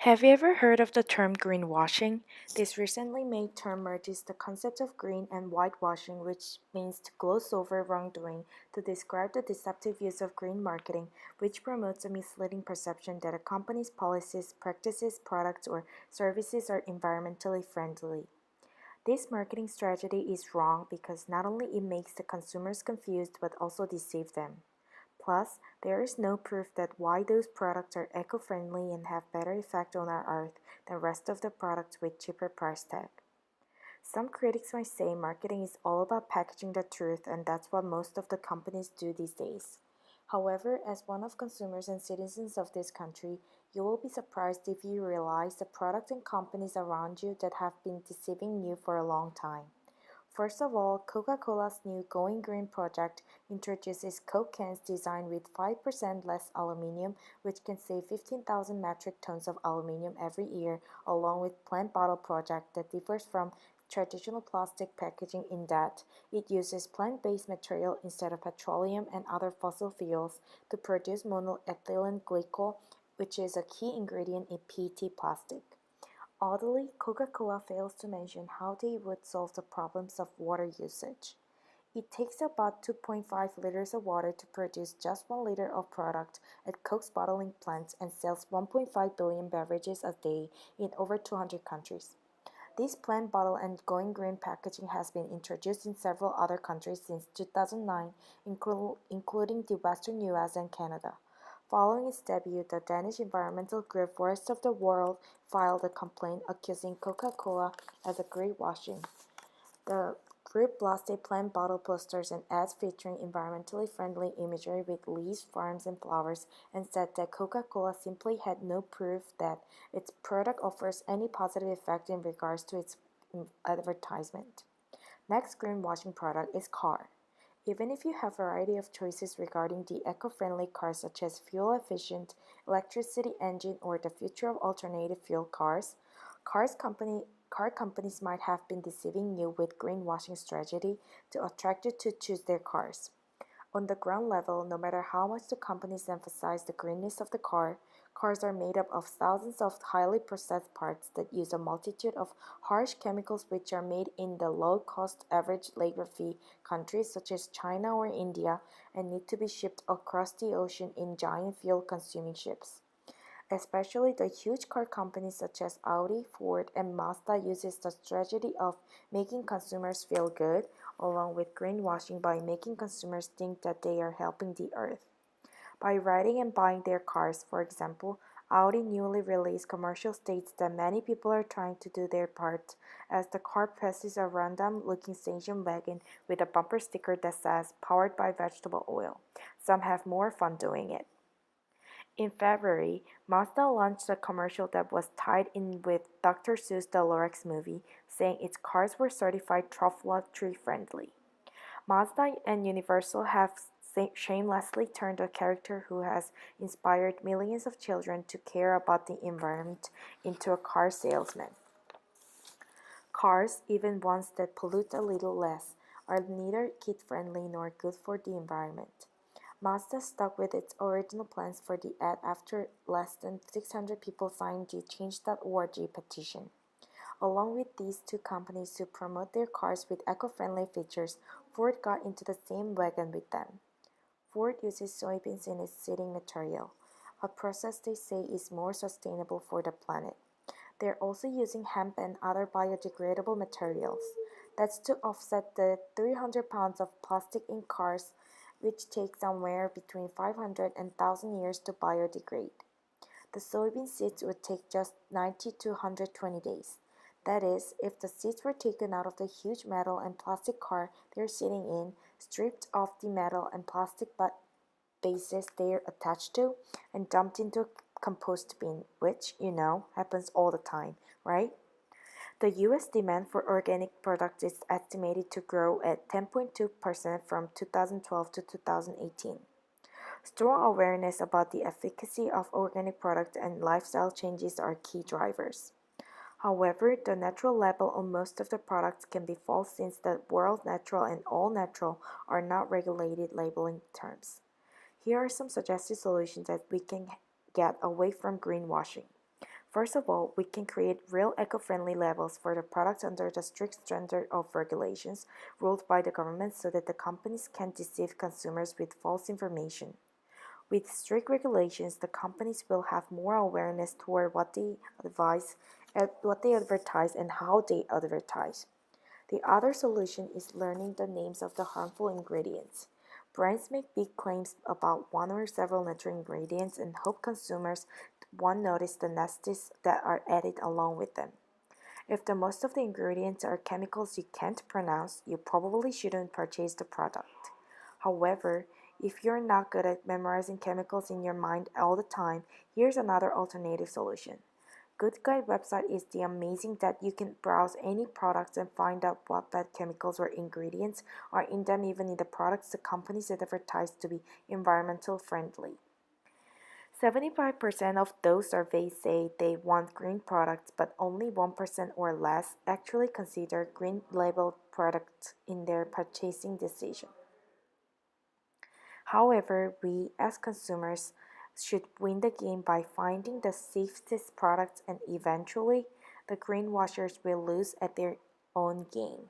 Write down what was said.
Have you ever heard of the term greenwashing? This recently made term merges the concept of green and whitewashing, which means to gloss over wrongdoing, to describe the deceptive use of green marketing, which promotes a misleading perception that a company's policies, practices, products, or services are environmentally friendly. This marketing strategy is wrong because not only it makes the consumers confused but also deceive them. Plus, there is no proof that why those products are eco-friendly and have better effect on our earth than rest of the products with cheaper price tag. Some critics might say marketing is all about packaging the truth and that's what most of the companies do these days. However, as one of consumers and citizens of this country, you will be surprised if you realize the products and companies around you that have been deceiving you for a long time. First of all, Coca-Cola's new Going Green project introduces Coke cans designed with 5% less aluminum, which can save 15,000 metric tons of aluminum every year, along with Plant Bottle project that differs from traditional plastic packaging in that it uses plant-based material instead of petroleum and other fossil fuels to produce monoethylene glycol, which is a key ingredient in PET plastic. Oddly, Coca-Cola fails to mention how they would solve the problems of water usage. It takes about 2.5 liters of water to produce just 1 liter of product at Coke's bottling plants and sells 1.5 billion beverages a day in over 200 countries. This plant bottle and going green packaging has been introduced in several other countries since 2009, including the Western US and Canada. Following its debut, the Danish environmental group Forest of the World filed a complaint accusing Coca-Cola as a greenwashing. The group blasted plant bottle posters and ads featuring environmentally friendly imagery with leaves, farms, and flowers, and said that Coca-Cola simply had no proof that its product offers any positive effect in regards to its advertisement. Next greenwashing product is car. Even if you have a variety of choices regarding the eco-friendly cars such as fuel-efficient, electricity engine, or the future of alternative fuel cars, car companies might have been deceiving you with greenwashing strategy to attract you to choose their cars. On the ground level, no matter how much the companies emphasize the greenness of the car, cars are made up of thousands of highly processed parts that use a multitude of harsh chemicals which are made in the low-cost average labor fee countries such as China or India and need to be shipped across the ocean in giant fuel-consuming ships. Especially the huge car companies such as Audi, Ford, and Mazda uses the strategy of making consumers feel good, along with greenwashing by making consumers think that they are helping the earth. By riding and buying their cars, for example, Audi newly released commercial states that many people are trying to do their part as the car passes a random looking station wagon with a bumper sticker that says powered by vegetable oil. Some have more fun doing it. In February, Mazda launched a commercial that was tied in with Dr. Seuss the Lorax movie, saying its cars were certified truffle tree friendly. Mazda and Universal have shamelessly turned a character who has inspired millions of children to care about the environment into a car salesman. Cars, even ones that pollute a little less, are neither kid-friendly nor good for the environment. Mazda stuck with its original plans for the ad after less than 600 people signed the Change.org petition. Along with these two companies who promote their cars with eco-friendly features, Ford got into the same wagon with them. Ford uses soybeans in its seating material, a process they say is more sustainable for the planet. They're also using hemp and other biodegradable materials. That's to offset the 300 pounds of plastic in cars, which take somewhere between 500 and 1,000 years to biodegrade. The soybean seeds would take just 90 to 120 days. That is, if the seeds were taken out of the huge metal and plastic car they're sitting in, stripped of the metal and plastic bases they're attached to, and dumped into a compost bin, which, happens all the time, right? The US demand for organic products is estimated to grow at 10.2% from 2012 to 2018. Strong awareness about the efficacy of organic products and lifestyle changes are key drivers. However, the natural label on most of the products can be false since the word natural and all natural are not regulated labeling terms. Here are some suggested solutions that we can get away from greenwashing. First of all, we can create real eco-friendly labels for the products under the strict standard of regulations ruled by the government so that the companies can't deceive consumers with false information. With strict regulations, the companies will have more awareness toward what they advertise and how they advertise. The other solution is learning the names of the harmful ingredients. Brands make big claims about one or several natural ingredients and hope consumers won't notice the nasties that are added along with them. If the most of the ingredients are chemicals you can't pronounce, you probably shouldn't purchase the product. However, if you're not good at memorizing chemicals in your mind all the time, here's another alternative solution. Good Guide website is the amazing that you can browse any products and find out what bad chemicals or ingredients are in them even in the products the companies that advertise to be environmental friendly. 75% of those surveys say they want green products, but only 1% or less actually consider green labeled products in their purchasing decision. However, we as consumers should win the game by finding the safest products and eventually the greenwashers will lose at their own game.